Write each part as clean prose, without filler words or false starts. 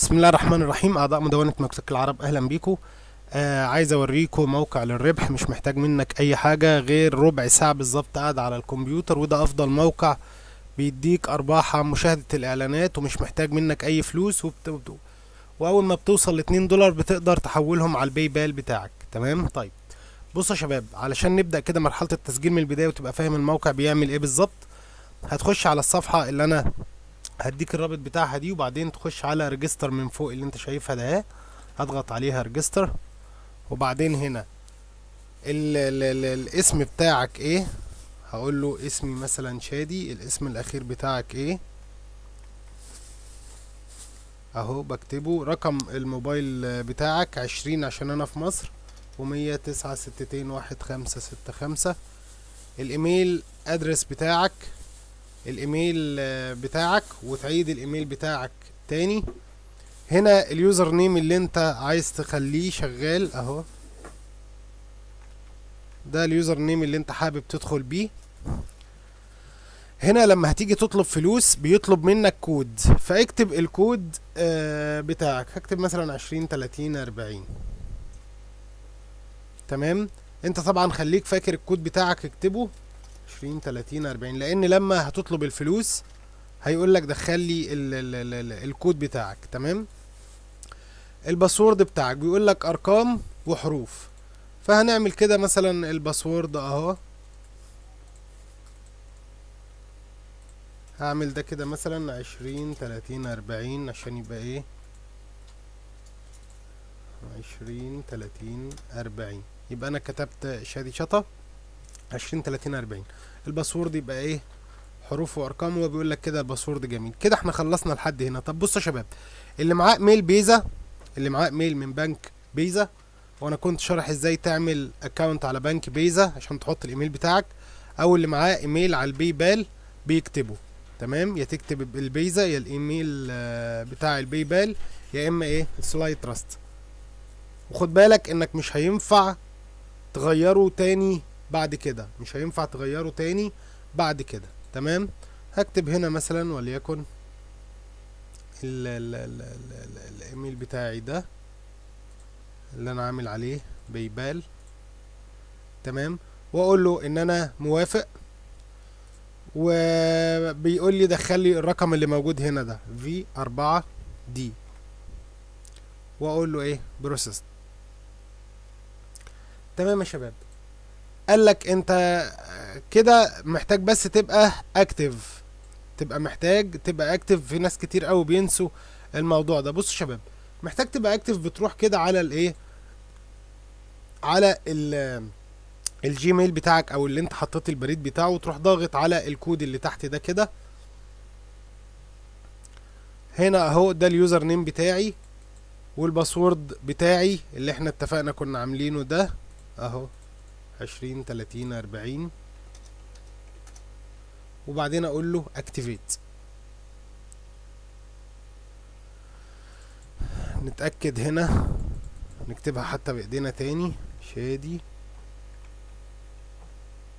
بسم الله الرحمن الرحيم. أعضاء مدونة مكتبة العرب أهلا بيكم. عايز أوريكم موقع للربح، مش محتاج منك أي حاجة غير ربع ساعة بالظبط قاعد على الكمبيوتر، وده أفضل موقع بيديك أرباح عن مشاهدة الإعلانات، ومش محتاج منك أي فلوس. وأول ما بتوصل ل2 دولار بتقدر تحولهم على الباي بال بتاعك. تمام. طيب بصوا يا شباب، علشان نبدأ كده مرحلة التسجيل من البداية وتبقى فاهم الموقع بيعمل إيه بالظبط، هتخش على الصفحة اللي أنا هديك الرابط بتاعها دي، وبعدين تخش على ريجستر من فوق اللي انت شايفها ده اهي. هضغط عليها ريجستر، وبعدين هنا ال الاسم بتاعك ايه. هقول له اسمي مثلا شادي. الاسم الاخير بتاعك ايه اهو بكتبه. رقم الموبايل بتاعك 20 عشان انا في مصر، و109621565. الايميل ادرس بتاعك، الايميل بتاعك، وتعيد الايميل بتاعك تاني. هنا اليوزر نيم اللي انت عايز تخليه شغال اهو، ده اليوزر نيم اللي انت حابب تدخل بيه. هنا لما هتيجي تطلب فلوس بيطلب منك كود، فاكتب الكود بتاعك. هكتب مثلا 20 30 40. تمام. انت طبعا خليك فاكر الكود بتاعك، اكتبه 20 30 40، لان لما هتطلب الفلوس هيقول لك دخل لي الكود بتاعك. تمام. الباسورد بتاعك بيقول لك ارقام وحروف، فهنعمل كده مثلا الباسورد اهو. هعمل ده كده مثلا 20 30 40 عشان يبقى ايه 20 30 40. يبقى انا كتبت شادي شطة 20 30 40. الباسورد يبقى ايه حروف وارقام، وهو بيقول لك كده الباسورد. جميل كده، احنا خلصنا لحد هنا. طب بصوا يا شباب، اللي معاه ايميل فيزا، اللي معاه ايميل من بنك فيزا، وانا كنت شارح ازاي تعمل اكونت على بنك فيزا عشان تحط الايميل بتاعك، او اللي معاه ايميل على الباي بال بيكتبه. تمام. يا تكتب الفيزا يا الايميل بتاع الباي بال، يا اما ايه سلايد تراست. وخد بالك انك مش هينفع تغيره تاني بعد كده، مش هينفع تغيره تاني بعد كده. تمام. هكتب هنا مثلا وليكن الايميل بتاعي ده اللي انا عامل عليه باي بال. تمام. واقول له ان انا موافق، وبيقول لي دخل لي الرقم اللي موجود هنا ده V4D، واقول له ايه بروسيس. تمام يا شباب. قال لك انت كده محتاج بس تبقى اكتف، محتاج تبقى اكتف. في ناس كتير قوي بينسوا الموضوع ده. بصوا يا شباب، محتاج تبقى اكتف. بتروح كده على الايه على الجيميل بتاعك او اللي انت حطيت البريد بتاعه، وتروح ضاغط على الكود اللي تحت ده كده. هنا اهو ده اليوزر نيم بتاعي والباسورد بتاعي اللي احنا اتفقنا كنا عاملينه ده اهو 20 30 40. وبعدين اقول له اكتيفيت. نتأكد هنا، نكتبها حتى بايدينا تاني، شادي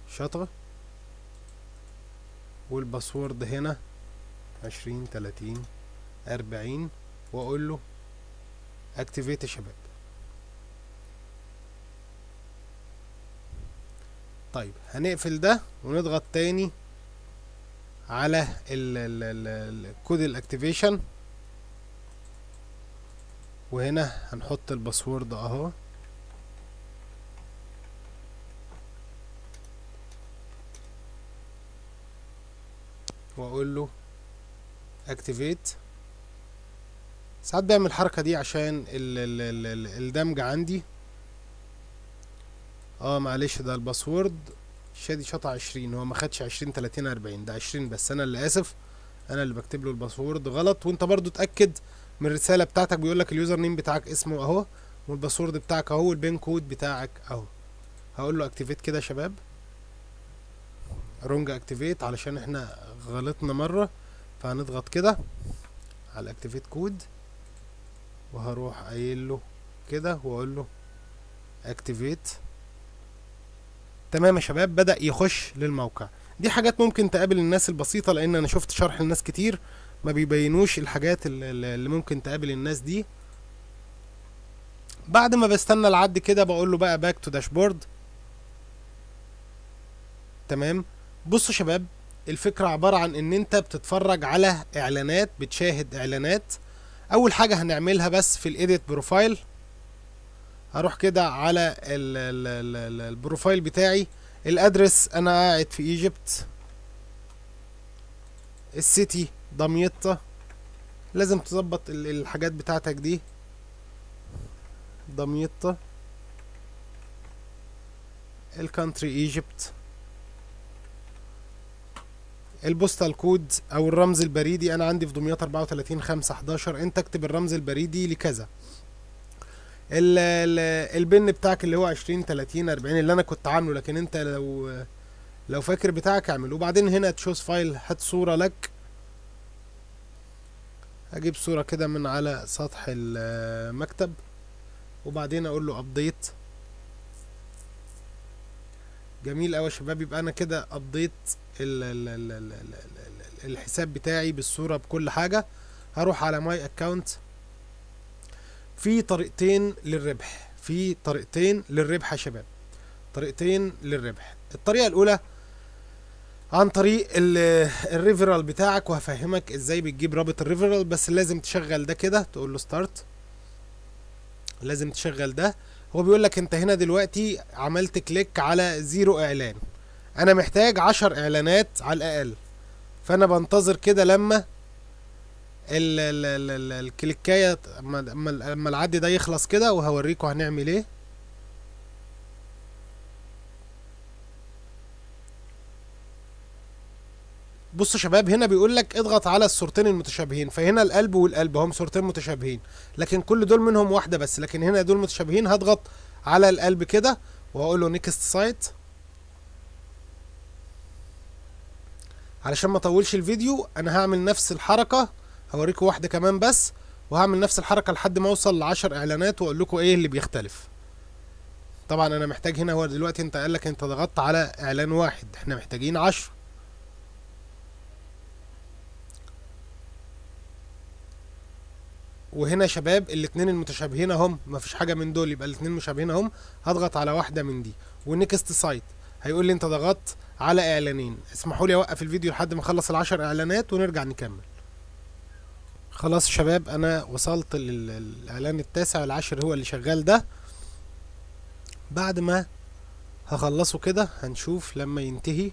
شطة، والباسورد هنا 20 30 40، واقول له اكتيفيت يا شباب. طيب هنقفل ده ونضغط تاني على الكود الاكتيفيشن، وهنا هنحط الباسورد اهو. واقول له اكتيفيت. ساعات بعمل الحركه دي عشان الدمج عندي. معلش، ده الباسورد شادي شطع 20، هو ما خدش 20 30 40، ده 20 بس. انا اللي اسف، انا اللي بكتب له الباسورد غلط. وانت برضو اتاكد من الرساله بتاعتك، بيقول لك اليوزر نيم بتاعك اسمه اهو، والباسورد بتاعك اهو، والبين كود بتاعك اهو. هقول له اكتيفيت كده يا شباب، رونج اكتيفيت علشان احنا غلطنا مره. فهنضغط كده على اكتيفيت كود، وهروح قايل له كده واقول له اكتيفيت. تمام يا شباب، بدأ يخش للموقع. دي حاجات ممكن تقابل الناس البسيطة، لان انا شفت شرح لناس كتير ما بيبينوش الحاجات اللي ممكن تقابل الناس دي. بعد ما بستنى العد كده بقول له بقى باك تو داشبورد. تمام. بصوا شباب، الفكرة عبارة عن ان انت بتتفرج على اعلانات، بتشاهد اعلانات. اول حاجة هنعملها بس في الايديت بروفايل، هروح كده على البروفايل بتاعي. الادرس انا قاعد في ايجيبت، السيتي دمياط، لازم تظبط الحاجات بتاعتك دي، دمياط. الكانتري ايجيبت، البوستال كود او الرمز البريدي انا عندي في دمياط 34/5/11، انت اكتب الرمز البريدي لكذا. البن بتاعك اللي هو 20 30 40 اللي انا كنت عامله، لكن انت لو فاكر بتاعك اعمله. وبعدين هنا تشوز فايل، هات صورة لك. اجيب صورة كده من على سطح المكتب، وبعدين اقول له ابديت. جميل اوي يا شباب، يبقى انا كده ابديت الحساب بتاعي بالصورة بكل حاجة. هروح على ماي اكاونت. في طريقتين للربح، في طريقتين للربح يا شباب، طريقتين للربح. الطريقة الاولى عن طريق الريفرال بتاعك، وهفهمك ازاي بتجيب رابط الريفرال. بس لازم تشغل ده كده، تقول له ستارت، لازم تشغل ده. هو بيقول لك انت هنا دلوقتي عملت كليك على 0 اعلان، انا محتاج 10 اعلانات على الاقل. فانا بنتظر كده لما الكليكايه، اما العد ده يخلص كده، وهوريكم هنعمل ايه. بصوا شباب، هنا بيقول لك اضغط على الصورتين المتشابهين، فهنا القلب والقلب هم صورتين متشابهين، لكن كل دول منهم واحده بس، لكن هنا دول متشابهين. هضغط على القلب كده وهقول له نيكست سايت. علشان ما اطولش الفيديو انا هعمل نفس الحركه، هوريكم واحده كمان بس، وهعمل نفس الحركه لحد ما اوصل ل10 اعلانات واقول لكم ايه اللي بيختلف. طبعا انا محتاج هنا، هو دلوقتي انت قال لك انت ضغطت على اعلان واحد، احنا محتاجين 10. وهنا شباب الاتنين المتشابهين اهم، مفيش حاجه من دول، يبقى الاتنين مشابهين اهم. هضغط على واحده من دي ونيكست سايت، هيقول لي انت ضغطت على اعلانين. اسمحوا لي اوقف الفيديو لحد ما اخلص ال10 اعلانات ونرجع نكمل. خلاص شباب، انا وصلت للاعلان التاسع، العاشر هو اللي شغال ده. بعد ما هخلصه كده هنشوف لما ينتهي.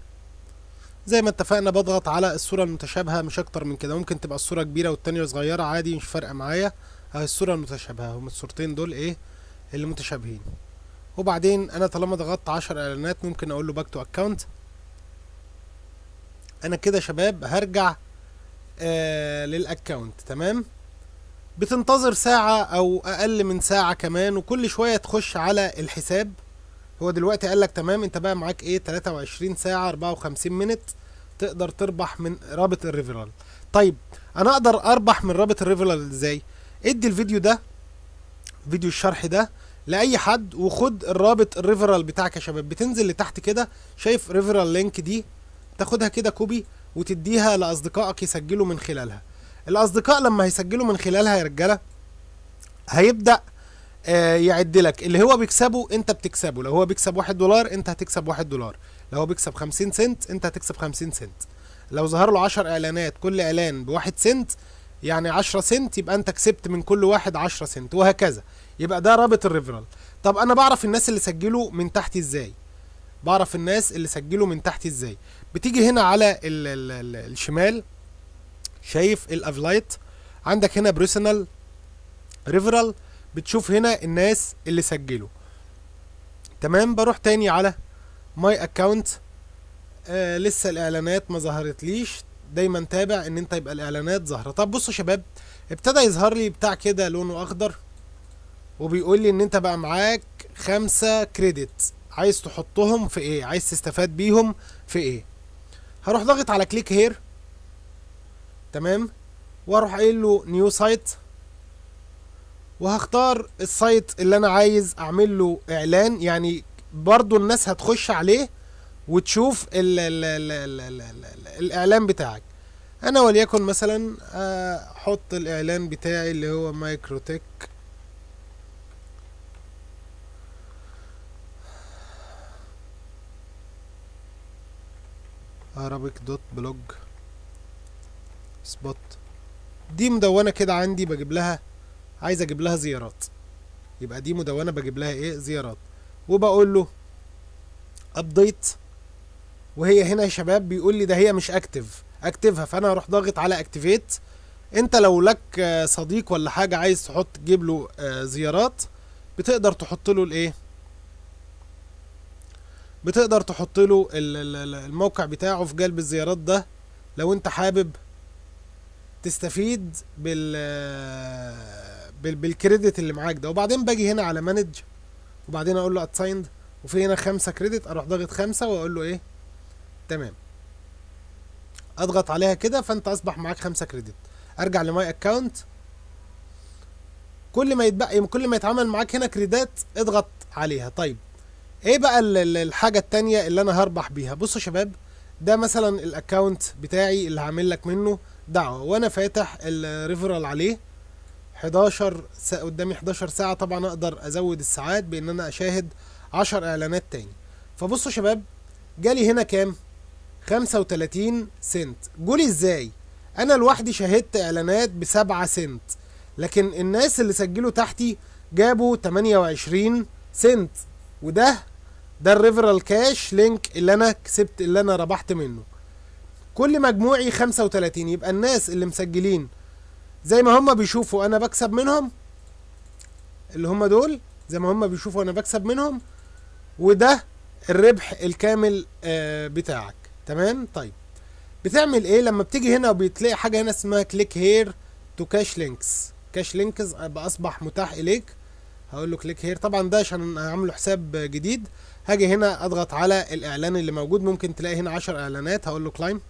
زي ما اتفقنا بضغط على الصورة المتشابهة، مش اكتر من كده. ممكن تبقى الصورة كبيرة والتانية صغيرة عادي، مش فارقة معايا. اهي الصورة المتشابهة، هم الصورتين دول ايه اللي متشابهين. وبعدين انا طالما ضغطت 10 اعلانات ممكن اقول له باك تو اكونت. انا كده شباب هرجع للاكونت. تمام. بتنتظر ساعة او اقل من ساعة كمان، وكل شوية تخش على الحساب. هو دلوقتي قال لك تمام، انت بقى معاك ايه 23 ساعة 54 منت تقدر تربح من رابط الريفرال. طيب انا اقدر اربح من رابط الريفرال ازاي؟ ادي الفيديو ده، فيديو الشرح ده، لاي حد، وخد الرابط الريفرال بتاعك يا شباب. بتنزل لتحت كده، شايف ريفرال لينك دي، تاخدها كده كوبي وتديها لاصدقائك يسجلوا من خلالها. الاصدقاء لما هيسجلوا من خلالها يا رجاله هيبدأ يعد لك اللي هو بيكسبه انت بتكسبه. لو هو بيكسب $1 انت هتكسب $1، لو هو بيكسب 50 سنت انت هتكسب 50 سنت. لو ظهر له 10 اعلانات كل اعلان ب1 سنت، يعني 10 سنت، يبقى انت كسبت من كل واحد 10 سنت، وهكذا. يبقى ده رابط الريفرال. طب انا بعرف الناس اللي سجلوا من تحت ازاي؟ بعرف الناس اللي سجلوا من تحت ازاي؟ بتيجي هنا على الشمال، شايف الافلايت، عندك هنا بيرسونال ريفرال، بتشوف هنا الناس اللي سجلوا. تمام. بروح تاني على ماي اكاونت. لسه الاعلانات ما ظهرتليش، دايما تابع ان انت يبقى الاعلانات ظاهره. طب بصوا شباب، ابتدى يظهر لي بتاع كده لونه اخضر، وبيقول لي ان انت بقى معاك 5 كريدت، عايز تحطهم في ايه؟ عايز تستفاد بيهم في ايه؟ هروح ضاغط على كليك هير. تمام. واروح قايل له نيو سايت، وهختار السايت اللي انا عايز اعمل له اعلان، يعني برضو الناس هتخش عليه وتشوف ال ال ال ال ال ال الاعلان بتاعك. انا وليكن مثلا احط الاعلان بتاعي اللي هو مايكروتك ارابيك دوت بلوج سبوت. دي مدونة كده عندي بجيب لها، عايز اجيب لها زيارات، يبقى دي مدونة بجيب لها ايه؟ زيارات. وبقول له ابديت، وهي هنا يا شباب بيقول لي ده هي مش اكتف، اكتفها، فانا هروح ضاغط على اكتيفيت. انت لو لك صديق ولا حاجة عايز تحط تجيب له زيارات، بتقدر تحط له الايه، بتقدر تحط له الموقع بتاعه في قلب الزيارات ده، لو انت حابب تستفيد بالكريدت اللي معاك ده. وبعدين باجي هنا على مانج، وبعدين اقول له اتسايند، وفي هنا 5 كريدت، اروح ضاغط 5 واقول له ايه؟ تمام. اضغط عليها كده، فانت اصبح معاك 5 كريدت. ارجع لماي اكونت، كل ما يتبقى كل ما يتعمل معاك هنا كريدات اضغط عليها. طيب ايه بقى الحاجة التانية اللي انا هربح بيها؟ بصوا يا شباب، ده مثلا الاكونت بتاعي اللي هعمل لك منه دعوة، وانا فاتح الريفرال عليه 11 ساعة، قدامي 11 ساعة. طبعا اقدر ازود الساعات بان انا اشاهد 10 اعلانات تاني. فبصوا يا شباب، جالي هنا كام؟ 35 سنت. جولي ازاي؟ انا لوحدي شاهدت اعلانات ب7 سنت، لكن الناس اللي سجلوا تحتي جابوا 28 سنت. ده الريفرال كاش لينك اللي انا كسبت، اللي انا ربحت منه. كل مجموعي 35، يبقى الناس اللي مسجلين زي ما هم بيشوفوا انا بكسب منهم، اللي هم دول زي ما هم بيشوفوا انا بكسب منهم، وده الربح الكامل بتاعك. تمام. طيب بتعمل ايه لما بتيجي هنا وبتلاقي حاجه هنا اسمها كليك هير تو كاش لينكس؟ كاش لينكس اصبح متاح اليك. هقول له كليك هير، طبعا ده عشان هعمل له حساب جديد. هاجي هنا اضغط على الاعلان اللي موجود، ممكن تلاقي هنا 10 اعلانات. هقول له كلايم،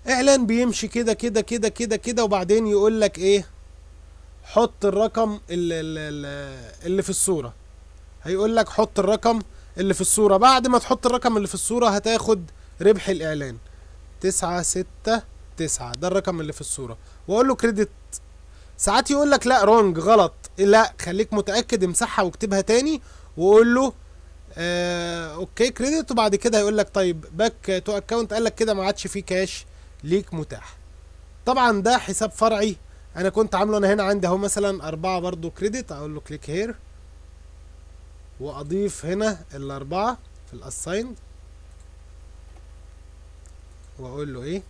اعلان بيمشي كده كده كده كده كده، وبعدين يقول لك ايه؟ حط الرقم اللي في الصورة. هيقول لك حط الرقم اللي في الصورة. بعد ما تحط الرقم اللي في الصورة هتاخد ربح الاعلان 969، ده الرقم اللي في الصورة. واقول له كريدت. ساعات يقول لك لا رونج، غلط، لا خليك متأكد، امسحها واكتبها تاني وقول له اوكي كريدت. وبعد كده هيقول لك طيب باك تو اكونت، قال لك كده ما عادش فيه كاش ليك متاح. طبعا ده حساب فرعي انا كنت عامله. انا هنا عندي اهو مثلا 4 برضو كريدت، اقول له كليك هير واضيف هنا ال4 في الاسايند، واقول له ايه؟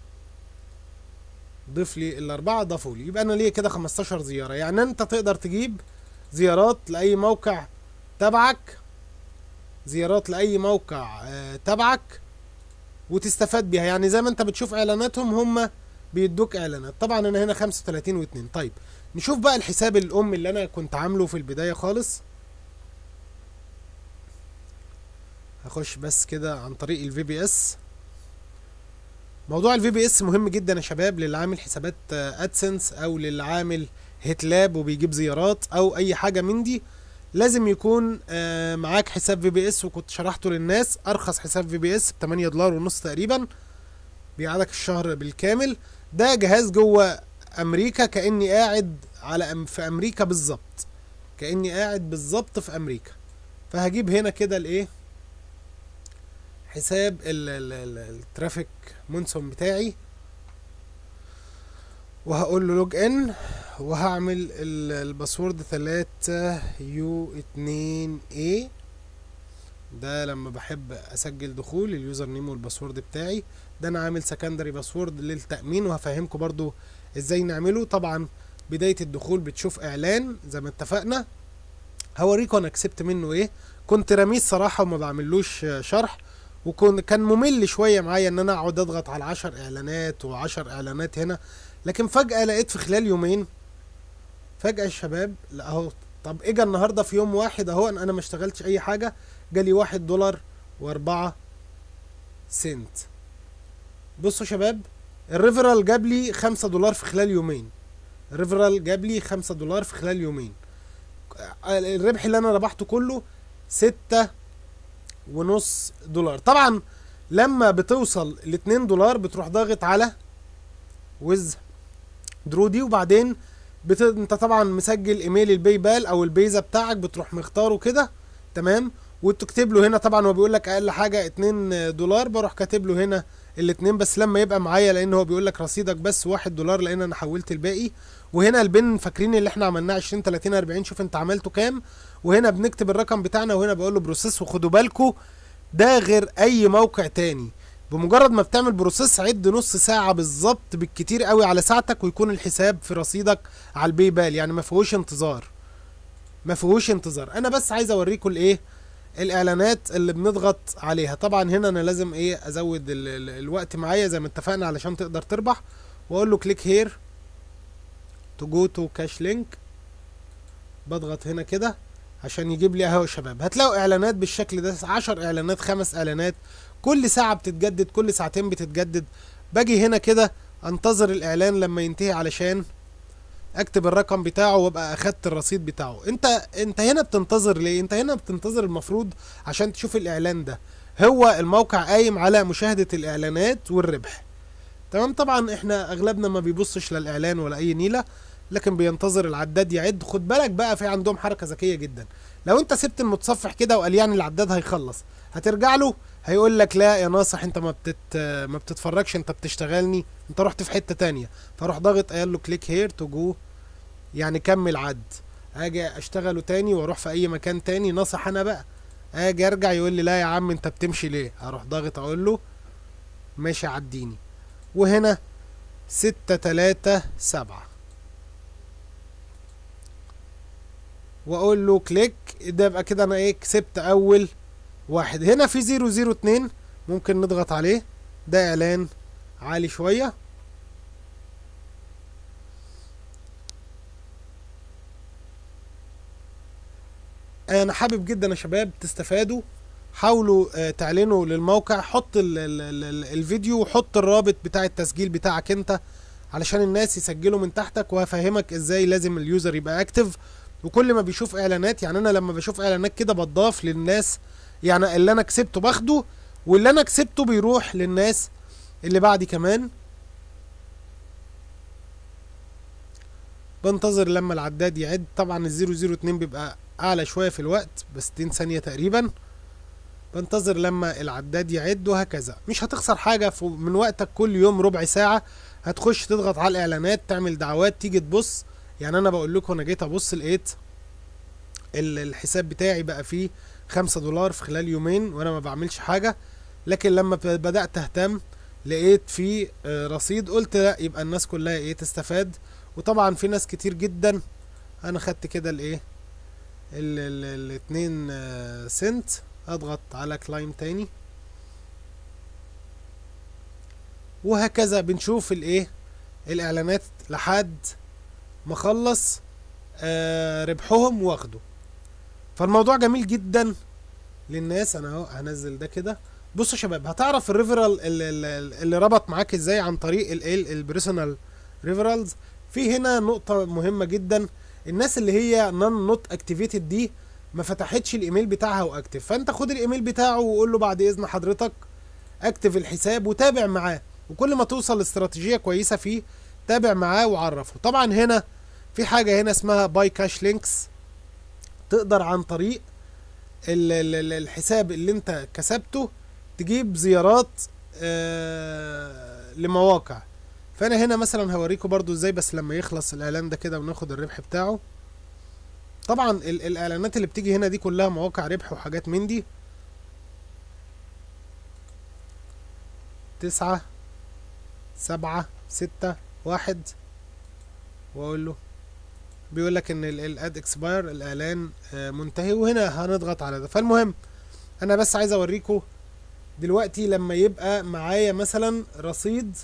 ضيف لي ال4، ضافوا لي، يبقى انا ليا كده 15 زيارة. يعني انت تقدر تجيب زيارات لأي موقع تبعك، زيارات لأي موقع تبعك وتستفاد بيها. يعني زي ما انت بتشوف اعلاناتهم هم بيدوك اعلانات. طبعا انا هنا 35 و2. طيب نشوف بقى الحساب الام اللي انا كنت عامله في البداية خالص. هخش بس كده عن طريق الفي بي اس. موضوع الفي بي اس مهم جدا يا شباب، للي عامل حسابات ادسنس او للي عامل هيت لاب وبيجيب زيارات او اي حاجة من دي. لازم يكون معاك حساب في بي اس، وكنت شرحته للناس. ارخص حساب في بي اس ب 8 دولار ونص تقريبا، بيقعدك الشهر بالكامل. ده جهاز جوه امريكا، كاني قاعد في امريكا بالظبط، كاني قاعد بالظبط في امريكا. فهجيب هنا كده الايه؟ حساب الترافيك مونسون بتاعي، وهقول له لوج ان، وهعمل الباسورد 3U2A. ده لما بحب اسجل دخول اليوزر نيم والباسورد بتاعي. ده انا عامل سكندري باسورد للتأمين، وهفهمكم برضو ازاي نعمله. طبعا بداية الدخول بتشوف اعلان زي ما اتفقنا، هوريكم انا كسبت منه ايه. كنت رميه الصراحة وما بعملوش شرح، كان ممل شوية معايا ان انا اقعد اضغط على 10 اعلانات و10 اعلانات هنا. لكن فجأة لقيت في خلال يومين، فجأة الشباب لا اهو. طب اجا النهاردة في يوم واحد اهو، انا ما اشتغلتش اي حاجة، جالي 1 دولار و4 سنت. بصوا شباب، الريفرال جاب لي 5 دولار في خلال يومين. الريفرال جاب لي 5 دولار في خلال يومين. الربح اللي انا ربحته كله 6.5 دولار. طبعا لما بتوصل ل2 دولار بتروح ضاغط على ويز درو دي، وبعدين انت طبعا مسجل ايميل الباي بال او البيزا بتاعك، بتروح مختاره كده تمام، وتكتب له هنا. طبعا هو بيقول لك اقل حاجه 2 دولار، بروح كاتب له هنا الاتنين بس لما يبقى معايا، لان هو بيقول لك رصيدك بس 1 دولار لان انا حولت الباقي. وهنا البن فاكرين اللي احنا عملناه 20 30 40، شوف انت عملته كام، وهنا بنكتب الرقم بتاعنا، وهنا بقول له بروسيس. وخدوا بالكم ده غير اي موقع تاني، بمجرد ما بتعمل بروسيس عد نص ساعة بالظبط بالكتير قوي على ساعتك، ويكون الحساب في رصيدك على الباي بال، يعني ما فيهوش انتظار، ما فيهوش انتظار. انا بس عايز اوريكم الايه الاعلانات اللي بنضغط عليها. طبعا هنا انا لازم ايه ازود الوقت معايا زي ما اتفقنا علشان تقدر تربح، واقول له كليك هير تو جو تو كاش لينك، بضغط هنا كده عشان يجيب لي اهو يا شباب. هتلاقوا اعلانات بالشكل ده، 10 اعلانات 5 اعلانات كل ساعة بتتجدد، كل ساعتين بتتجدد. باجي هنا كده انتظر الاعلان لما ينتهي علشان اكتب الرقم بتاعه وابقى اخدت الرصيد بتاعه. انت هنا بتنتظر ليه؟ انت هنا بتنتظر المفروض عشان تشوف الاعلان ده. هو الموقع قايم على مشاهدة الاعلانات والربح تمام. طبعا احنا اغلبنا ما بيبصش للاعلان ولا اي نيلة، لكن بينتظر العداد يعد. خد بالك بقى في عندهم حركة ذكية جدا، لو انت سبت المتصفح كده وقال يعني العداد هيخلص، هترجع له هيقول لك لا يا ناصح انت ما بتتفرجش، انت بتشتغلني، انت رحت في حتة تانية. فاروح ضاغط قال له كليك هير تو جو، يعني كمل عد. اجي اشتغله تاني واروح في اي مكان تاني ناصح انا بقى، اجي ارجع يقول لي لا يا عم انت بتمشي ليه، اروح ضاغط اقول له ماشي عديني. وهنا 637 واقول له كليك، ده يبقى كده انا ايه كسبت اول واحد. هنا في 002 ممكن نضغط عليه، ده اعلان عالي شوية. انا حابب جدا يا شباب تستفادوا، حاولوا تعلنوا للموقع، حط الفيديو وحط الرابط بتاع التسجيل بتاعك انت علشان الناس يسجلوا من تحتك، وهفهمك ازاي لازم اليوزر يبقى اكتف. وكل ما بيشوف اعلانات، يعني انا لما بشوف اعلانات كده بتضاف للناس، يعني اللي انا كسبته باخده، واللي انا كسبته بيروح للناس اللي بعدي كمان. بنتظر لما العداد يعد. طبعا ال002 بيبقى اعلى شوية في الوقت، ب 60 ثانية تقريبا. بنتظر لما العداد يعد، وهكذا. مش هتخسر حاجة من وقتك، كل يوم ربع ساعة هتخش تضغط على الاعلانات، تعمل دعوات، تيجي تبص. يعني انا بقول لكم انا جيت ابص لقيت الحساب بتاعي بقى فيه 5 دولار في خلال يومين وانا ما بعملش حاجة. لكن لما بدأت اهتم لقيت فيه رصيد، قلت لا يبقى الناس كلها ايه تستفاد. وطبعا في ناس كتير جدا. انا خدت كده الايه ال2 سنت، اضغط على كلايم تاني، وهكذا بنشوف الايه الاعلانات لحد ما خلص ربحهم واخده. فالموضوع جميل جدا للناس. انا اهو هنزل ده كده. بصوا يا شباب، هتعرف الريفرال اللي ربط معاك ازاي عن طريق البيرسونال ريفرالز. في هنا نقطة مهمة جدا، الناس اللي هي نوت اكتيفيتد دي ما فتحتش الايميل بتاعها واكتف، فانت خد الايميل بتاعه وقول له بعد اذن حضرتك اكتف الحساب وتابع معاه، وكل ما توصل لاستراتيجية كويسة فيه تابع معاه وعرفه. طبعا هنا في حاجة هنا اسمها باي كاش لينكس، تقدر عن طريق الحساب اللي انت كسبته تجيب زيارات لمواقع. فانا هنا مثلا هوريكم برضو ازاي، بس لما يخلص الاعلان ده كده وناخد الربح بتاعه. طبعا الاعلانات اللي بتيجي هنا دي كلها مواقع ربح وحاجات من دي. 9 7 6 1 واقول له، بيقول لك ان الاد اكسباير، الاعلان منتهي، وهنا هنضغط على ده. فالمهم انا بس عايز اوريكم دلوقتي لما يبقى معايا مثلا رصيد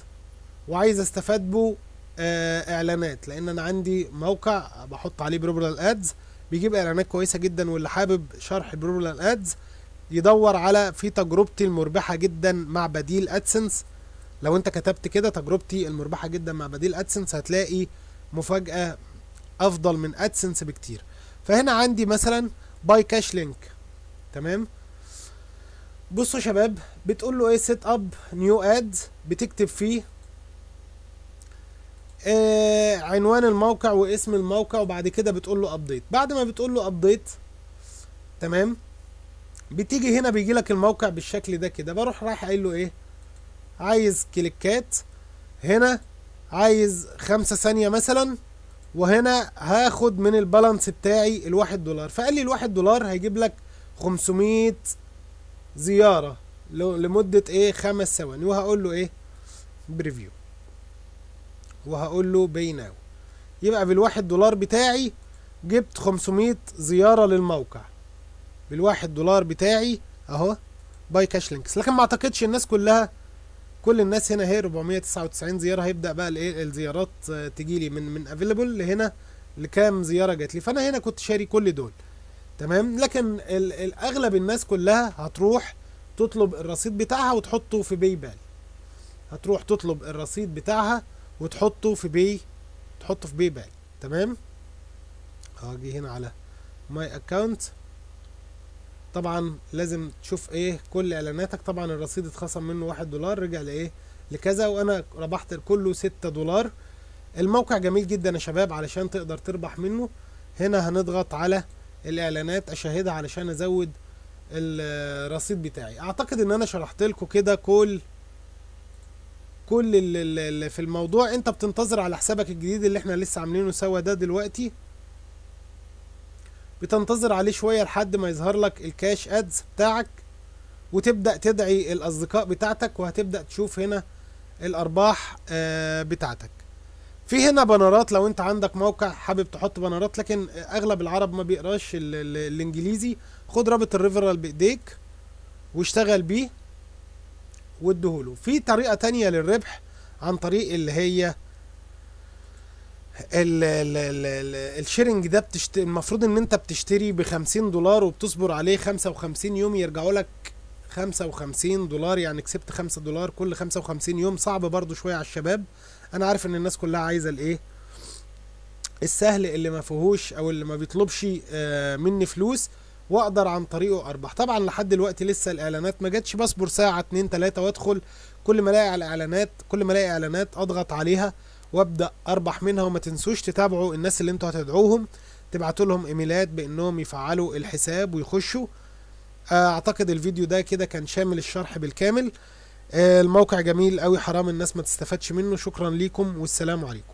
وعايز استفاد به اعلانات، لان انا عندي موقع بحط عليه بروبلال ادز بيجيب اعلانات كويسه جدا. واللي حابب شرح بروبلال ادز يدور على في تجربتي المربحه جدا مع بديل ادسنس. لو انت كتبت كده تجربتي المربحه جدا مع بديل ادسنس هتلاقي مفاجاه افضل من ادسنس بكتير. فهنا عندي مثلا باي كاش لينك تمام. بصوا يا شباب، بتقول له ايه سيت اب نيو اد، بتكتب فيه عنوان الموقع واسم الموقع، وبعد كده بتقول له ابديت. بعد ما بتقول له ابديت تمام، بتيجي هنا بيجي لك الموقع بالشكل ده كده. بروح رايح قايل له ايه، عايز كليكات، هنا عايز 5 ثانية مثلا، وهنا هاخد من البالانس بتاعي $1. فقال لي $1 هيجيب لك 500 زيارة لمدة ايه 5 ثواني. وهقول له ايه بريفيو، وهقول له باي ناو. يبقى $1 بتاعي جبت 500 زيارة للموقع $1 بتاعي اهو باي كاش لينكس. لكن ما اعتقدش الناس كلها، كل الناس هنا هي 499 زيارة، هيبدأ بقى الايه الزيارات تجي لي من افيلبل لهنا لكام زيارة جات لي. فانا هنا كنت شاري كل دول تمام. لكن الاغلب الناس كلها هتروح تطلب الرصيد بتاعها وتحطه في باي بال، هتروح تطلب الرصيد بتاعها وتحطه في تحطه في باي بال تمام. هاجي هنا على ماي اكونت، طبعا لازم تشوف ايه كل اعلاناتك. طبعا الرصيد اتخصم منه $1 رجع لايه لكذا، وانا ربحت كله $6. الموقع جميل جدا يا شباب علشان تقدر تربح منه. هنا هنضغط على الاعلانات اشاهدها علشان ازود الرصيد بتاعي. اعتقد ان انا شرحت لكم كده كل اللي في الموضوع. انت بتنتظر على حسابك الجديد اللي احنا لسه عاملينه سوا ده دلوقتي، بتنتظر عليه شوية لحد ما يظهر لك الكاش ادز بتاعك، وتبدأ تدعي الاصدقاء بتاعتك، وهتبدأ تشوف هنا الارباح بتاعتك. في هنا بنرات لو انت عندك موقع حابب تحط بنرات، لكن اغلب العرب ما بيقراش الانجليزي. خد رابط الريفرال بايديك واشتغل بيه واديهوله. في طريقة تانية للربح عن طريق اللي هي الشيرنج ده. المفروض ان انت بتشتري $50 وبتصبر عليه 55 يوم يرجعوا لك $55، يعني كسبت $5 كل 55 يوم. صعب برضو شوية على الشباب، انا عارف ان الناس كلها عايزة الايه السهل اللي ما فيهوش او اللي ما بيطلبش مني فلوس واقدر عن طريقه اربح. طبعا لحد دلوقتي لسه الاعلانات ما جاتش، بصبر ساعة 2 3 وادخل كل ما الاقي على اعلانات، كل ما الاقي اعلانات اضغط عليها وابدا اربح منها. وما تنسوش تتابعوا الناس اللي انتوا هتدعوهم، تبعتوا لهم ايميلات بانهم يفعلوا الحساب ويخشوا. اعتقد الفيديو ده كده كان شامل الشرح بالكامل. الموقع جميل قوي، حرام الناس ما تستفادش منه. شكرا ليكم والسلام عليكم.